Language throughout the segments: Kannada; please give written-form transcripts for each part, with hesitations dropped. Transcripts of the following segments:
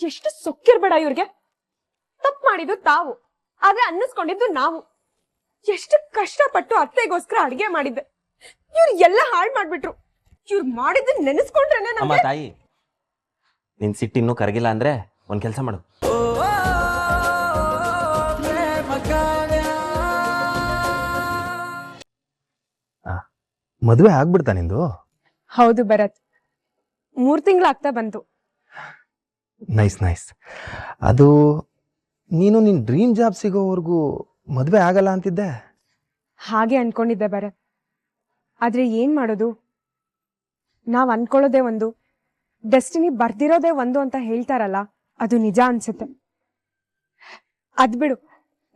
ಎಷ್ಟು ಸೊಕ್ಕಿರ್ಬೇಡ ಇವ್ರಿಗೆ. ತಪ್ಪು ಮಾಡಿದ್ದು ತಾವು, ಆದ್ರೆ ಅನ್ನಿಸ್ಕೊಂಡಿದ್ದು ನಾವು. ಎಷ್ಟು ಕಷ್ಟಪಟ್ಟು ಅತ್ತೆಗೋಸ್ಕರ ಅಡಿಗೆ ಮಾಡಿದ್ದೆ, ಇವ್ರು ಎಲ್ಲ ಹಾಳು ಮಾಡ್ಬಿಟ್ರು. ಇವ್ರು ಮಾಡಿದ್ದು ನೆನೆಸ್ಕೊಂಡ್ರೇನೆ ಅಮ್ಮ ತಾಯಿ, ನಿನ್ ಸಿಟ್ಟು ಇನ್ನೂ ಕರಗಿಲ್ಲ ಅಂದ್ರೆ ಒಂದ್ ಕೆಲಸ ಮಾಡು. ಮದುವೆ ಆಗ್ಬಿಡ್ತಾ ನಿಂದು? ಹೌದು ಭರತ್, 3 ತಿಂಗಳಾಗ್ತಾ ಬಂತು. Nice nice. ಅದು ನೀನು ನಿನ್ ಡ್ರೀಮ್ ಜಾಬ್ ಸಿಗೋವರೆಗೂ ಮದುವೆ ಆಗಲ್ಲ ಅಂತಿದ್ದೆ. ಹಾಗೆ ಅನ್ಕೊಂಡಿದ್ದೆ ಭರತ್, ಆದ್ರೆ ಏನ್ ಮಾಡೋದು, ನಾವ್ ಅನ್ಕೊಳ್ಳೋದೇ ಒಂದು, ಡೆಸ್ಟಿನಿ ಬರ್ದಿರೋದೇ ಒಂದು ಅಂತ ಹೇಳ್ತಾರಲ್ಲ, ಅದು ನಿಜ ಅನ್ಸುತ್ತೆ. ಅದ್ ಬಿಡು,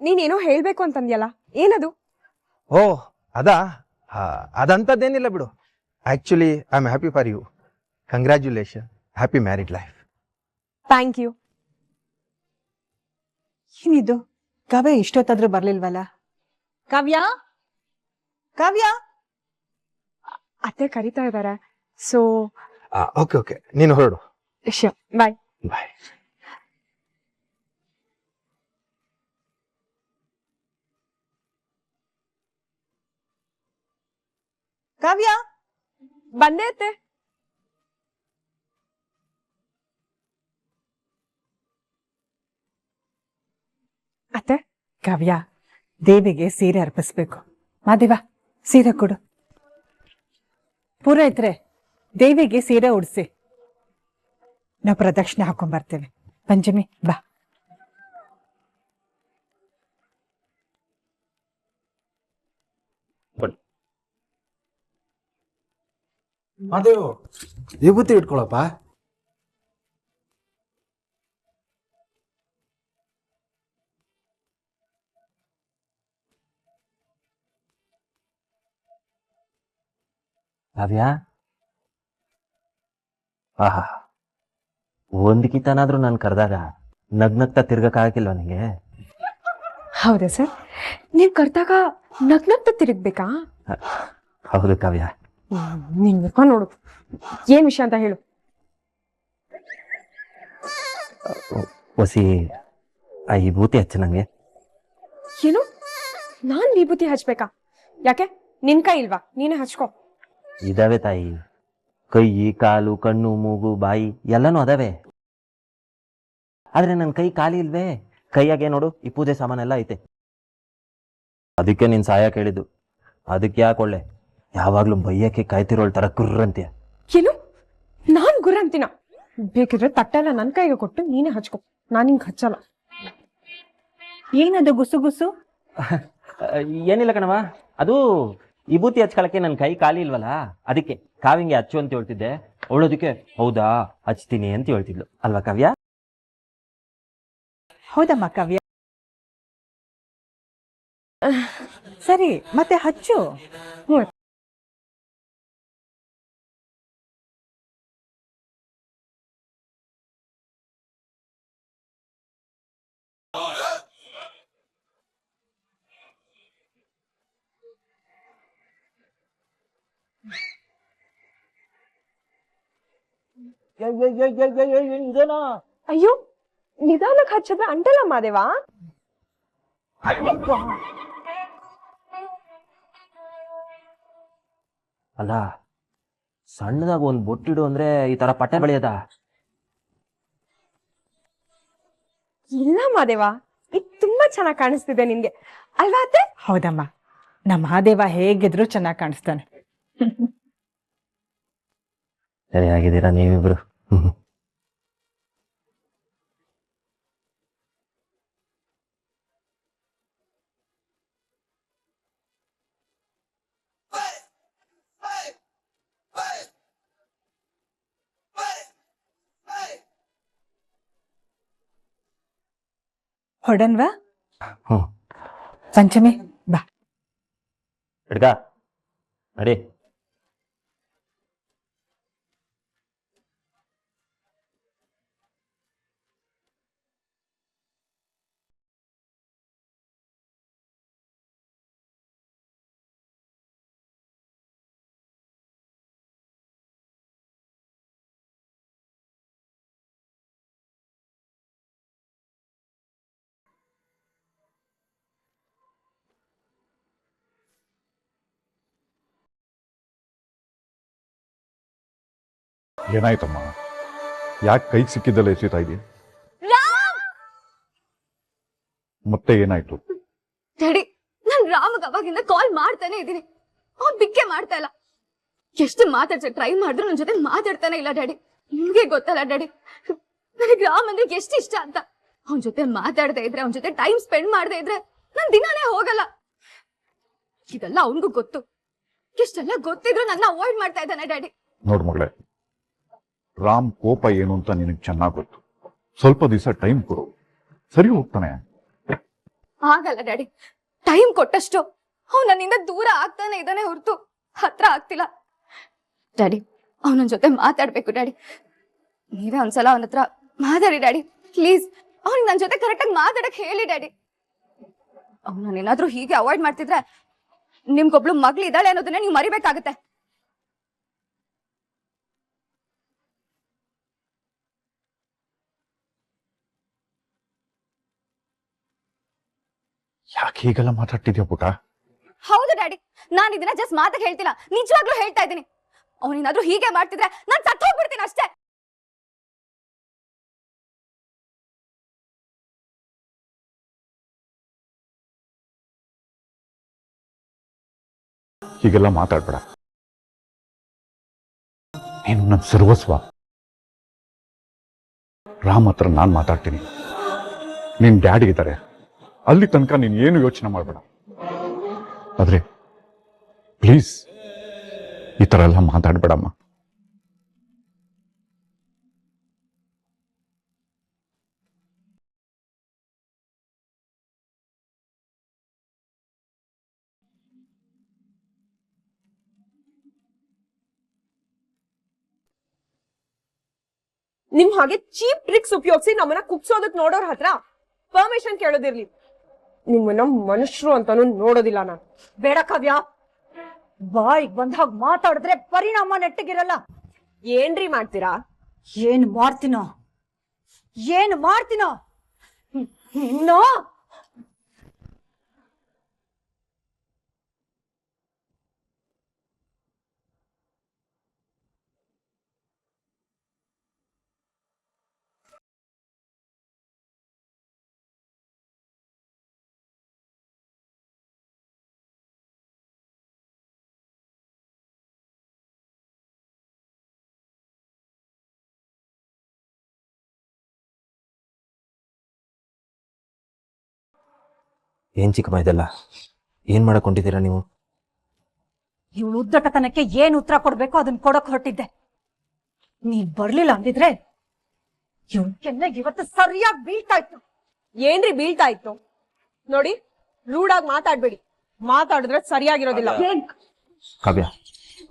ನೀನೇನೋ ಹೇಳ್ಬೇಕು ಅಂತಂದ್ಯಲ್ಲ, ಏನದು? ಓ ಅದಾ? ಅದಂತದ್ದೇನಿಲ್ಲ ಬಿಡು. Actually I am happy for you. Congratulation, happy married life. Thank you. ಏನಿದು, ಕಾವ್ಯ ಇಷ್ಟೊತ್ತಾದ್ರೂ ಬರ್ಲಿಲ್ವಲ್ಲ? ಕಾವ್ಯ, ಕಾವ್ಯ. ಅತ್ತೆ ಕರಿತಾ ಇದಾರೆ, ಸೊ ಓಕೆ ಓಕೆ, ನೀನು ಹೊರಡು. ಬಾಯ್. ಬಾಯ್. ಕಾವ್ಯ, ಬಂದೆ ಅತ್ತೆ. ಅತ್ತೆ, ಕಾವ್ಯ, ದೇವಿಗೆ ಸೀರೆ ಅರ್ಪಿಸ್ಬೇಕು. ಮಾದೇವ, ಸೀರೆ ಕೊಡು. ಪೂರೈತ್ರೆ, ದೇವಿಗೆ ಸೀರೆ ಉಡ್ಸಿ, ನಾವು ಪ್ರದಕ್ಷಿಣೆ ಹಾಕೊಂಡ್ ಬರ್ತೇವೆ. ಪಂಚಮಿ ಬಾ. ಮಾದೇವ್, ವಿಭೂತಿ ಇಟ್ಕೊಳಪ್ಪ. ಕಾವ್ಯ, ಆಹಾ, ಒಂದ್ ಕಿತನಾದ್ರೂ ನಾನು ಕರೆದಾಗ ನಗ್ನಗ್ತಾ ತಿರ್ಗಕ್ಕಾಗಿಲ್ವ ನಿಂಗೆ? ಹೌದಾ ಸರ್, ನೀವ್ ಕರ್ದಾಗ ನಗ್ನಗ್ತ ತಿರುಗ್ಬೇಕಾ? ಹೌದು ಕಾವ್ಯ. ನಿನ್ ಮುಖ ನೋಡು, ಏನ್ ವಿಷಯ ಅಂತ ಹೇಳು. ಹೊಸಿ ಆ ವಿಭೂತಿ ಹಚ್ಚ ನಂಗೆ. ಏನು, ನಾನ್ ವಿಭೂತಿ ಹಚ್ಬೇಕಾ? ಯಾಕೆ, ನಿನ್ ಕೈ ಇಲ್ವಾ? ನೀನೇ ಹಚ್ಕೋ. ಇದಾವೆ ತಾಯಿ, ಕೈ, ಕಾಲು, ಕಣ್ಣು, ಮೂಗು, ಬಾಯಿ ಎಲ್ಲಾನು ಅದಾವೆ. ಆದ್ರೆ ನನ್ ಕೈ ಖಾಲಿ ಇಲ್ವೇ. ಕೈಯಾಗೆ ನೋಡು, ಈ ಪೂಜೆ ಸಾಮಾನೆಲ್ಲ ಐತೆ. ಅದಕ್ಕೆ ನೀನ್ ಸಹಾಯ ಕೇಳಿದ್ದು. ಅದಕ್ಕೆ ಯಾಕೊಳ್ಳೆ ಯಾವಾಗ್ಲೂ ಬೈಯಕ್ಕೆ ಕಾಯ್ತಿರೋಳ್ ತರ ಕುರ್ರಂತೀಯ. ಏನು, ನಾನ್ ಗುರ ಅಂತೀನ? ಬೇಕಿದ್ರೆ ತಟ್ಟೆಲ್ಲ ನನ್ ಕೈಗೆ ಕೊಟ್ಟು ನೀನೇ ಹಚ್ಕೋ, ನಾನ್ ಹಿಂಗ್ ಹಚ್ಚಲ್ಲ. ಏನದು ಗುಸು ಗುಸು? ಏನಿಲ್ಲ ಕಣವ, ಅದು ವಿಭೂತಿ ಹಚ್ಕೊಳಕ್ಕೆ ನನ್ ಕೈ ಖಾಲಿ ಇಲ್ವಲ್ಲ, ಅದಕ್ಕೆ ಕಾವಿಂಗೆ ಹಚ್ಚು ಅಂತ ಹೇಳ್ತಿದ್ದೆ. ಅವಳೋದಕ್ಕೆ ಹೌದಾ ಹಚ್ತೀನಿ ಅಂತ ಹೇಳ್ತಿದ್ಲು ಅಲ್ವಾ ಕಾವ್ಯ? ಹೌದಮ್ಮ ಕಾವ್ಯ. ಸರಿ, ಮತ್ತೆ ಹಚ್ಚು. ಇದೇನಾ? ಅಯ್ಯೋ, ನಿಧಾನಕ್ಕೆ ಹಚ್ಚಿದ್ರೆ ಅಂಟಲ್ಲ ಮಾದೇವಾ. ಅಲ್ಲ, ಸಣ್ಣದಾಗ ಒಂದ್ ಬೊಟ್ಟಿಡು ಅಂದ್ರೆ ಈ ತರ ಪಟ್ಟೆ ಬೆಳೆಯದ? ಇಲ್ಲ ಮಾದೇವಾ, ಇದು ತುಂಬಾ ಚೆನ್ನಾಗಿ ಕಾಣಿಸ್ತಿದೆ ನಿನ್ಗೆ, ಅಲ್ವಾ ಅತ್ತೆ? ಹೌದಮ್ಮ, ನಮ್ಮ ಮಹಾದೇವ ಹೇಗಿದ್ರು ಚೆನ್ನಾಗಿ ಕಾಣಿಸ್ತಾನೆ. ಸರಿ ಆಗಿದ್ದೀರಾ ನೀವಿಬ್ರು. ಹೊಡನ್ವಾ? ಹ್ಮ್, ಪಂಚಮಿ ಬಾ. ಹಿಡ್ಕ ನಡಿ. ಏನಾಯ್ತಮ್ಮ? ಯಾಕೆ ಕೈಗೆ ಸಿಕ್ಕಿದ್ದಲ್ಲ ಎಸಿತಾ ಇದೆಯಾ? ಮತ್ತೆ ಏನಾಯ್ತು? ಡ್ಯಾಡಿ, ನಾನ್ ರಾಮಗ್ ಅವಾಗಿಂದ ಕಾಲ್ ಮಾಡ್ತಾನೆ ಇದ್ದೀನಿ. ಅವ್ನ್ ಬಿಕ್ಕೆ ಮಾಡ್ತಾ ಇಲ್ಲ. ಎಷ್ಟು ಮಾತಾಡ್ಸ ಟ್ರೈ ಮಾಡಿದ್ರು ನನ್ ಜೊತೆ ಮಾತಾಡ್ತಾನೆ ಇಲ್ಲ ಡ್ಯಾಡಿ. ನಿಮ್ಗೆ ಗೊತ್ತಲ್ಲ ಡ್ಯಾಡಿ, ನನಗ್ ರಾಮ್ ಅಂದ್ರೆ ಎಷ್ಟು ಇಷ್ಟ ಅಂತ. ಅವನ್ ಜೊತೆ ಮಾತಾಡದೆ ಇದ್ರೆ, ಅವನ್ ಜೊತೆ ಟೈಮ್ ಸ್ಪೆಂಡ್ ಮಾಡದೆ ಇದ್ರೆ ನನ್ ದಿನಾನೇ ಹೋಗಲ್ಲ. ಇದೆಲ್ಲ ಅವನ್ಗೂ ಗೊತ್ತು. ಎಷ್ಟೆಲ್ಲ ಗೊತ್ತಿದ್ರು ನನ್ನ ಅವಾಯ್ಡ್ ಮಾಡ್ತಾ ಇದ್ದಾನೆ ಡ್ಯಾಡಿ. ನೋಡ್ ಮಗಳೇ, ರಾಮ್ ಕೋಪ ಏನು ಅಂತ ನಿನಗೆ ಚೆನ್ನಾಗ್ ಗೊತ್ತು. ಸ್ವಲ್ಪ ದಿವಸ ಟೈಮ್ ಕೊಡು, ಸರಿ ಹೋಗ್ತಾನೆ. ಆಗಲ್ಲ ಡ್ಯಾಡಿ, ಟೈಮ್ ಕೊಟ್ಟಷ್ಟು ಅವ್ನು ನನ್ನಿಂದ ದೂರ ಆಗ್ತಾನೆ ಇದ್ದಾನೆ ಹೊರತು ಹತ್ರ ಆಗ್ತಿಲ್ಲ. ಡ್ಯಾಡಿ, ಅವನ ಜೊತೆ ಮಾತಾಡ್ಬೇಕು ಡ್ಯಾಡಿ. ನೀವೇ ಒಂದ್ಸಲ ಅವನ ಹತ್ರ ಮಾತಾಡಿ ಡ್ಯಾಡಿ ಪ್ಲೀಸ್. ಅವ್ನಿಗೆ ನನ್ನ ಜೊತೆ ಕರೆಕ್ಟಾಗಿ ಮಾತಾಡಕ್ ಹೇಳಿ ಡ್ಯಾಡಿ. ಅವ್ನು ಏನಾದ್ರೂ ಹೀಗೆ ಅವಾಯ್ಡ್ ಮಾಡ್ತಿದ್ರೆ ನಿಮ್ಗೊಬ್ಳು ಮಗ್ಳು ಇದ್ದಾಳೆ ಅನ್ನೋದನ್ನ ನೀವು ಮರಿಬೇಕಾಗತ್ತೆ. ಯಾಕೆ ಹೀಗೆಲ್ಲ ಮಾತಾಡ್ತಿದ್ಯಾ ಪುಟ? ಹೌದು ಡ್ಯಾಡಿ, ನಾನು ಇದನ್ನ ಜಸ್ಟ್ ಮಾತಾಗಿ ಹೇಳ್ತಿಲ್ಲ, ನಿಜವಾಗ್ಲೂ ಹೇಳ್ತಾ ಇದ್ದೀನಿ. ಅವನೇನಾದ್ರೂ ಹೀಗೆ ಮಾಡ್ತಿದ್ರೆ ನಾನು ಸತ್ತು ಹೋಗ್ಬಿಡ್ತೀನಿ ಅಷ್ಟೇ. ಹೀಗೆಲ್ಲ ಮಾತಾಡ್ಬೇಡ. ನೀನು ನನ್ನ ಸರ್ವಸ್ವ. ರಾಮ್ ಹತ್ರ ನಾನು ಮಾತಾಡ್ತೀನಿ. ನಿನ್ ಡ್ಯಾಡಿ ಇದ್ದಾರೆ, ಅಲ್ಲಿ ತನಕ ನೀನು ಏನು ಯೋಚನೆ ಮಾಡಬೇಡ. ಆದ್ರೆ ಪ್ಲೀಸ್ ಈ ತರ ಎಲ್ಲ ಮಾತಾಡ್ಬೇಡಮ್ಮ. ನಿಮ್ ಹಾಗೆ ಚೀಪ್ ಟ್ರಿಕ್ಸ್ ಉಪಯೋಗಿಸಿ ನಮ್ಮನ್ನ ಕುಗ್ಸೋದಕ್ ನೋಡೋರ್ ಹತ್ರ ಪರ್ಮಿಷನ್ ಕೇಳೋದಿರ್ಲಿ. ನಿಮ್ಮನ್ನ ಮನುಷ್ಯರು ಅಂತಾನು ನೋಡೋದಿಲ್ಲ ನಾನು. ಬೇಡ ಕಾವ್ಯ, ಬಾಯಿಗೆ ಬಂದಾಗ ಮಾತಾಡಿದ್ರೆ ಪರಿಣಾಮ ನೆಟ್ಟಗಿರಲ್ಲ. ಏನ್ರಿ ಮಾಡ್ತೀರಾ? ಏನ್ ಮಾಡ್ತೀನೋ ಇನ್ನು ಏನ್ ಚಿಕ್ಕಮ್ಮ ಇದೆಲ್ಲ? ಏನ್ ಮಾಡಕೊಂಡಿದ್ದೀರಾ ನೀವು? ಇವಳು ಉದ್ದಟತನಕ್ಕೆ ಏನ್ ಉತ್ತರ ಕೊಡ್ಬೇಕು ಅದನ್ನ ಕೊಡಕ್ ಹೊರಟಿದ್ದೆ. ನೀನ್ ಬರ್ಲಿಲ್ಲ ಅಂದಿದ್ರೆ ಇವಳ ಇವತ್ತು ಸರಿಯಾಗಿ ಬೀಳ್ತಾ ಇತ್ತು. ಏನ್ರಿ ಬೀಳ್ತಾ ಇತ್ತು? ನೋಡಿ, ರೂಢಾಗಿ ಮಾತಾಡ್ಬೇಡಿ. ಮಾತಾಡಿದ್ರೆ ಸರಿಯಾಗಿರೋದಿಲ್ಲ. ಕಾವ್ಯ,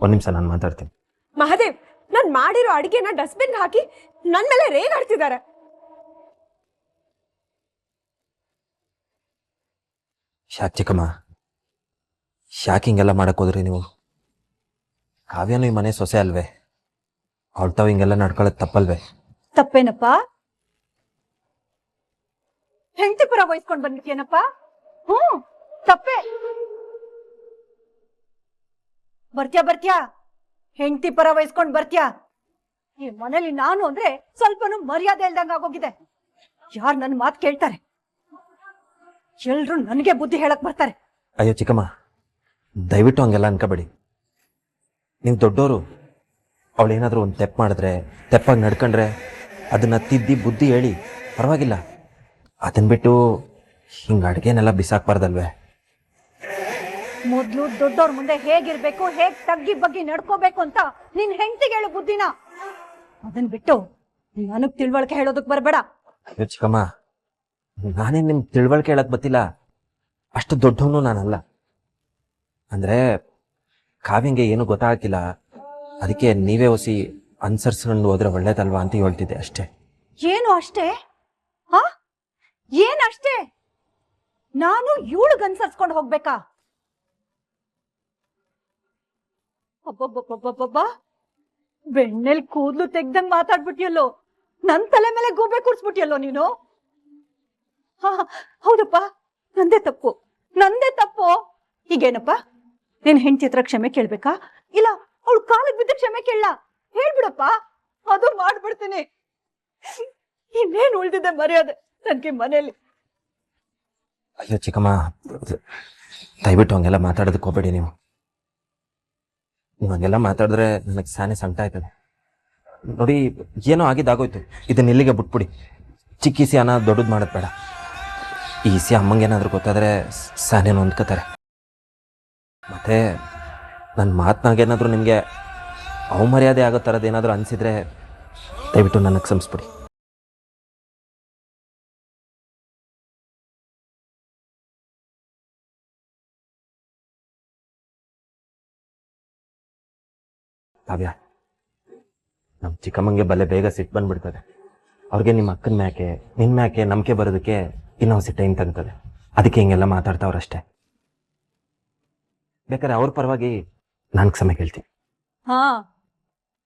ಒಂದ್ ನಿಮಿಷ ನಾನು ಮಾತಾಡ್ತೀನಿ. ಮಹಾದೇವ್, ನಾನ್ ಮಾಡಿರೋ ಅಡಿಗೆನ ಡಸ್ಟ್ಬಿನ್ ಹಾಕಿ ನನ್ ಮೇಲೆ ರೇಗಾಡ್ತಿದ್ದಾರೆ. ಶಾಕ್ ಚಿಕ್ಕಮ್ಮ, ಶಾಕ್ ಹಿಂಗೆಲ್ಲ ಮಾಡಕ್ ಹೋದ್ರಿ ನೀವು? ಕಾವ್ಯನು ಈ ಮನೆ ಸೊಸೆ ಅಲ್ವೇ? ಅವಳು ತಾವು ಹಿಂಗೆಲ್ಲ ನಡ್ಕೊಳ್ಳೋದು ತಪ್ಪಲ್ವೇ? ತಪ್ಪೇನಪ್ಪ? ಹೆಂಡತಿ ಪರ ವಹಿಸ್ಕೊಂಡ್ ಬಂದ್ಬಿಟ್ಯೇನಪ್ಪ? ತಪ್ಪೇ. ಬರ್ತ್ಯಾ ಹೆಂಡತಿ ಪರ ವಹಿಸ್ಕೊಂಡ್ ಬರ್ತ್ಯಾ? ಈ ಮನೇಲಿ ನಾನು ಅಂದ್ರೆ ಸ್ವಲ್ಪನೂ ಮರ್ಯಾದೆ ಇಲ್ದಂಗ ಆಗೋಗಿದೆ. ಯಾರು ನನ್ನ ಮಾತು ಕೇಳ್ತಾರೆ? ಎಲ್ರು ನನಗೆ ಬುದ್ಧಿ ಹೇಳಕ್ ಬರ್ತಾರೆ. ಅಯ್ಯೋ ಚಿಕ್ಕಮ್ಮ, ದಯವಿಟ್ಟು ಹಂಗೆಲ್ಲ ಅನ್ಕೋಬೇಡಿ. ನೀವು ದೊಡ್ಡೋರು. ಅವಳೇನಾದ್ರೂ ಒಂದು ತೆಪ್ಪು ಮಾಡಿದ್ರೆ, ತೆಪ್ಪಾಗಿ ನಡ್ಕೊಂಡ್ರೆ ಅದನ್ನ ತಿದ್ದಿ ಬುದ್ಧಿ ಹೇಳಿ, ಪರವಾಗಿಲ್ಲ. ಅದನ್ನ ಬಿಟ್ಟು ಹಿಂಗೆ ಅಡುಗೆನೆಲ್ಲ ಬಿಸಾಕ್ಬಾರ್ದಲ್ವೇ? ಮೊದ್ಲು ದೊಡ್ಡವ್ರ ಮುಂದೆ ಹೇಗಿರ್ಬೇಕು, ಹೇಗ್ ತಗ್ಗಿ ಬಗ್ಗಿ ನಡ್ಕೋಬೇಕು ಅಂತ ನಿನ್ ಹೆಂಡತಿಗೆ ಹೇಳು ಬುದ್ಧಿನ. ಅದನ್ ಬಿಟ್ಟು ನನಗ್ ತಿಳುವಳಿಕೆ ಹೇಳೋದಕ್ ಬರ್ಬೇಡ. ಅಯ್ಯೋ ಚಿಕ್ಕಮ್ಮ, ನಾನೇನು ನಿಮ್ಗೆ ತಿಳುವಳಿಕೆ ಹೇಳಕ್ ಬತ್ತಿಲ್ಲ. ಅಷ್ಟು ದೊಡ್ಡವನು ನಾನಲ್ಲ. ಅಂದ್ರೆ ಕಾವ್ಯಂಗೆ ಏನು ಗೊತ್ತಾಗ್ತಿಲ್ಲ, ಅದಕ್ಕೆ ನೀವೇ ಹೊಸಿ ಅನ್ಸರ್ಸ್ಕೊಂಡು ಹೋದ್ರೆ ಒಳ್ಳೇದಲ್ವಾ ಅಂತ ಹೇಳ್ತಿದ್ದೆ ಅಷ್ಟೇ. ಏನು ಅಷ್ಟೇ? ಹಾ, ಏನ್ ಅಷ್ಟೇ? ನಾನು ಇವಳಿಗೆ ಅನ್ಸರ್ಸ್ಕೊಂಡು ಹೋಗ್ಬೇಕಾ? ಅಬ್ಬಬ್ಬಬ್ಬಬ್ಬಬ್ಬ, ಬೆಣ್ಣೆಲ್ ಕೂದ್ಲು ತೆಗ್ದಂಗ್ ಮಾತಾಡ್ಬಿಟ್ಟಿಯಲ್ಲೋ. ನನ್ ತಲೆ ಮೇಲೆ ಗೂಬೆ ಕೂರ್ಸ್ಬಿಟ್ಟಿಯಲ್ಲೋ ನೀನು. ಹೌದಪ್ಪ, ನಂದೇ ತಪ್ಪು. ಈಗೇನಪ್ಪ, ನಿನ್ ಹೆಂಡತಿ ಹತ್ರ ಕ್ಷಮೆ ಕೇಳ್ಬೇಕಾ, ಇಲ್ಲ ಅವಳು ಕಾಲಿಗೆ ಬಿದ್ದ ಕ್ಷಮೆ ಕೇಳಲ್ಲ? ಹೇಳ್ಬಿಡಪ್ಪ. ಅದು ಮಾಡ್ಬಿಡ್ತೀನಿ. ಇನ್ನೇನ್ ಉಳ್ದಿದೆ ಮರ್ಯಾದೆ ನನ್ಗೆ ಮನೇಲಿ. ಅಯ್ಯೋ ಚಿಕ್ಕಮ್ಮ, ದಯವಿಟ್ಟು ಹಂಗೆಲ್ಲ ಮಾತಾಡೋದಕ್ಕೆ ಹೋಗ್ಬೇಡಿ ನೀವು ಹಂಗೆಲ್ಲ ಮಾತಾಡಿದ್ರೆ ನನಗೆ ಸಾನೆ ಸಂಕಟ ಆಯ್ತದೆ ನೋಡಿ. ಏನೋ ಆಗಿದ್ದಾಗೋಯ್ತು, ಇದನ್ನ ಇಲ್ಲಿಗೆ ಬಿಟ್ಬಿಡಿ. ಚಿಕ್ಕ ಇಸಿ ಅನ್ನ ದೊಡ್ಡದು ಮಾಡೋದು ಬೇಡ. ಈ ಇಸಿ ಅಮ್ಮಂಗೇನಾದ್ರೂ ಗೊತ್ತಾದರೆ ಸಾನೇನು ಹೊಂದ್ಕೋತಾರೆ. ಮತ್ತೆ ನನ್ನ ಮಾತನಾಗೇನಾದರೂ ನಿಮಗೆ ಅವಮರ್ಯಾದೆ ಆಗೋ ಥರದ್ದು ಏನಾದರೂ ಅನಿಸಿದರೆ ದಯವಿಟ್ಟು ನನಗೆ ಕ್ಷಮಿಸ್ಬಿಡಿ. ಕಾವ್ಯ, ನಮ್ಮ ಚಿಕ್ಕಮ್ಮಂಗೆ ಬಲೆ ಬೇಗ ಸಿಟ್ಟು ಬಂದ್ಬಿಡ್ತದೆ. ಅವ್ರಿಗೆ ನಿಮ್ಮ ಅಕ್ಕನ ಮ್ಯಾಕೆ ನಿನ್ನ ಮ್ಯಾಕೆ ನಂಬಿಕೆ ಬರೋದಕ್ಕೆ ಇನ್ನೊಂದು ಸಿಟ್ಟು ಹೆಂಗೆ ತಗ್ತದೆ. ಅದಕ್ಕೆ ಹಿಂಗೆಲ್ಲ ಮಾತಾಡ್ತಾವ್ರಷ್ಟೇ. ಬೇಕಾದ್ರೆ ಅವ್ರ ಪರವಾಗಿ ನಾನು ಕ್ಷಮೆ ಕೇಳ್ತೀನಿ. ಹಾ,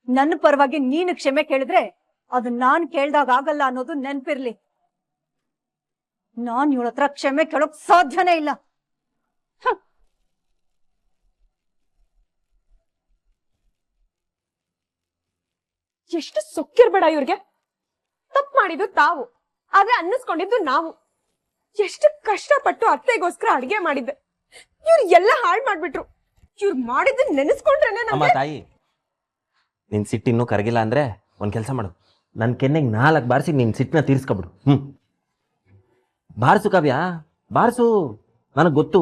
ನನ್ನ ಪರವಾಗಿ ನೀನು ಕ್ಷಮೆ ಕೇಳಿದ್ರೆ ಅದು ನಾನ್ ಕೇಳ್ದಾಗ ಆಗಲ್ಲ ಅನ್ನೋದು ನೆನ್ಪಿರ್ಲಿ. ನಾನ್ ಇವಳ ಹತ್ರ ಕ್ಷಮೆ ಕೇಳೋಕ್ ಸಾಧ್ಯನೇ ಇಲ್ಲ. ಎಷ್ಟು ಸೊಕ್ಕಿರ್ಬೇಡ ಇವ್ರಿಗೆ. ತಪ್ಪು ಮಾಡಿದ್ದು ತಾವು, ಆದ್ರೆ ಅನ್ನಿಸ್ಕೊಂಡಿದ್ದು ನಾವು. ಎಷ್ಟು ಕಷ್ಟಪಟ್ಟು ಅತ್ತೆಗೋಸ್ಕರ ಅಡ್ಗೆ ಮಾಡಿದ್ದೆ, ಇವ್ರು ಎಲ್ಲ ಹಾಳು ಮಾಡ್ಬಿಟ್ರು. ಇವ್ರು ಮಾಡಿದ್ದು ನೆನೆಸ್ಕೊಂಡ್ರೇನೆ ಅಮ್ಮ ತಾಯಿ, ನಿನ್ ಸಿಟ್ಟು ಇನ್ನೂ ಕರಗಿಲ್ಲ ಅಂದ್ರೆ ಒಂದ್ ಕೆಲಸ ಮಾಡು, ನನ್ನ ಕೆನ್ನೆಗೆ 4 ಬಾರಿಸಿ ನಿನ್ ಸಿಟ್ಟನ್ನ ತೀರ್ಸ್ಕೊಬಿಡು. ಬಾರ್ಸು ಕಾವ್ಯ, ಬಾರ್ಸು. ನನಗೆ ಗೊತ್ತು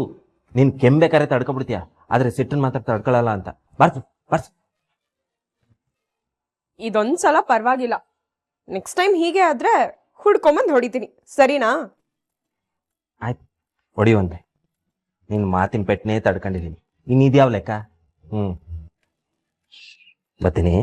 ನೀನ್ ಕೆಂಬೇಕಾರೆ ತಡ್ಕೊಬಿಡ್ತೀಯ, ಆದ್ರೆ ಸಿಟ್ಟನ್ ಮಾತ್ರ ತಡ್ಕೊಳಲ್ಲ ಅಂತ. Bars bars. ಇದೊಂದ್ಸಲ ಪರವಾಗಿಲ್ಲ, ನೆಕ್ಸ್ಟ್ ಟೈಮ್ ಹೀಗೆ ಆದ್ರೆ ಹುಡ್ಕೊಂಬಂದ್ ಹೊಡಿತೀನಿ, ಸರಿನಾ? ಆಯ್ತು, ಹೊಡಿಯುವಂತೆ. ನಿನ್ ಮಾತಿನ ಪೆಟ್ನೇ ತಡ್ಕೊಂಡಿದ್ದೀನಿ. ಇನ್ನಿದ್ಯಾವ ಲೆಕ್ಕ? ಬರ್ತೀನಿ.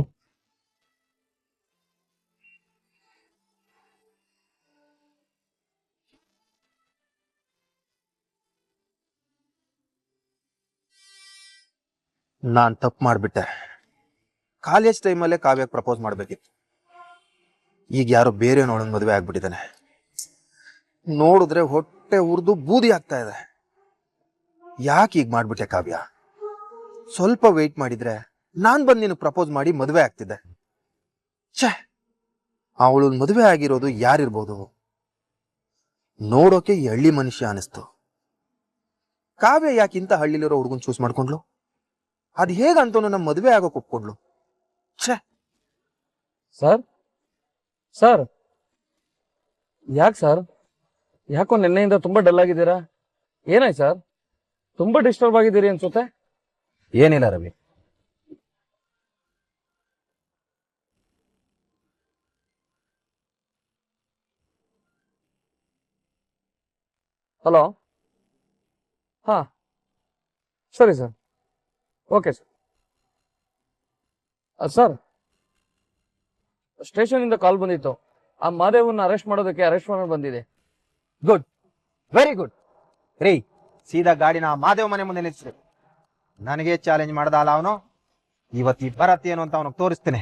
ನಾನು ತಪ್ಪು ಮಾಡಿಬಿಟ್ಟೆ. ಕಾಲೇಜ್ ಟೈಮಲ್ಲೇ ಕಾವ್ಯಕ್ಕೆ ಪ್ರಪೋಸ್ ಮಾಡಬೇಕಿತ್ತು. ಈಗ ಯಾರೋ ಬೇರೆ ನೋಡೋನ್ ಮದುವೆ ಆಗ್ಬಿಟ್ಟಿದ್ದಾನೆ. ನೋಡಿದ್ರೆ ಹೊಟ್ಟೆ ಉರಿದು ಬೂದಿ ಆಗ್ತಾ ಇದೆ. ಯಾಕೆ ಈಗ ಮಾಡ್ಬಿಟ್ಟೆ ಕಾವ್ಯ? ಸ್ವಲ್ಪ ವೆಯ್ಟ್ ಮಾಡಿದ್ರೆ ನಾನ್ ಬಂದು ನೀನು ಪ್ರಪೋಸ್ ಮಾಡಿ ಮದುವೆ ಆಗ್ತಿದ್ದೆ. ಛೇ, ಅವಳು ಮದುವೆ ಆಗಿರೋದು ಯಾರಿರ್ಬೋದು? ನೋಡೋಕೆ ಈ ಹಳ್ಳಿ ಮನುಷ್ಯ ಅನಿಸ್ತು. ಕಾವ್ಯ ಯಾಕಿಂತ ಹಳ್ಳಿಲಿರೋ ಹುಡುಗನ್ ಚೂಸ್ ಮಾಡ್ಕೊಂಡ್ಲು? ಅದ್ ಹೇಗಂತೂ ನಮ್ಮ ಮದುವೆ ಆಗೋಕೆ ಒಪ್ಕೊಂಡ್ಲು. ಛೇ. ಸರ್ ಸರ್, ಯಾಕೆ ಸರ್? ಯಾಕೋ ನಿನ್ನೆಯಿಂದ ತುಂಬಾ ಡಲ್ ಆಗಿದ್ದೀರಾ? ಏನಾಯ್ತು ಸರ್? ತುಂಬಾ ಡಿಸ್ಟರ್ಬ್ ಆಗಿದ್ದೀರಿ ಅನ್ಸುತ್ತೆ. ಏನಿಲ್ಲ ರವಿ, ಹಲೋ. ಹಾ, ಸರಿ sir, okay sir. Sir, station ಇಂದ ಕಾಲ್ ಬಂದಿತ್ತು. ಆ ಮಾದೇವನ್ನ ಅರೆಸ್ಟ್ ಮಾಡೋದಕ್ಕೆ ಅರೆಸ್ಟ್ ವಾರೆಂಟ್ ಬಂದಿದೆ. Good, very good. ರೀ, ಸೀದಾ ಗಾಡಿನ ಮಾದೇವ್ ಮನೆ ಮುಂದೆ ನಿಲ್ಸ್ರಿ. ನನಗೆ ಚಾಲೆಂಜ್ ಮಾಡ್ದ ಅಲ್ಲ ಅವನು. ಇವತ್ತು ಈ ಬರತ್ತೆ ಏನು ಅಂತ ಅವನಿಗೆ ತೋರಿಸ್ತೇನೆ.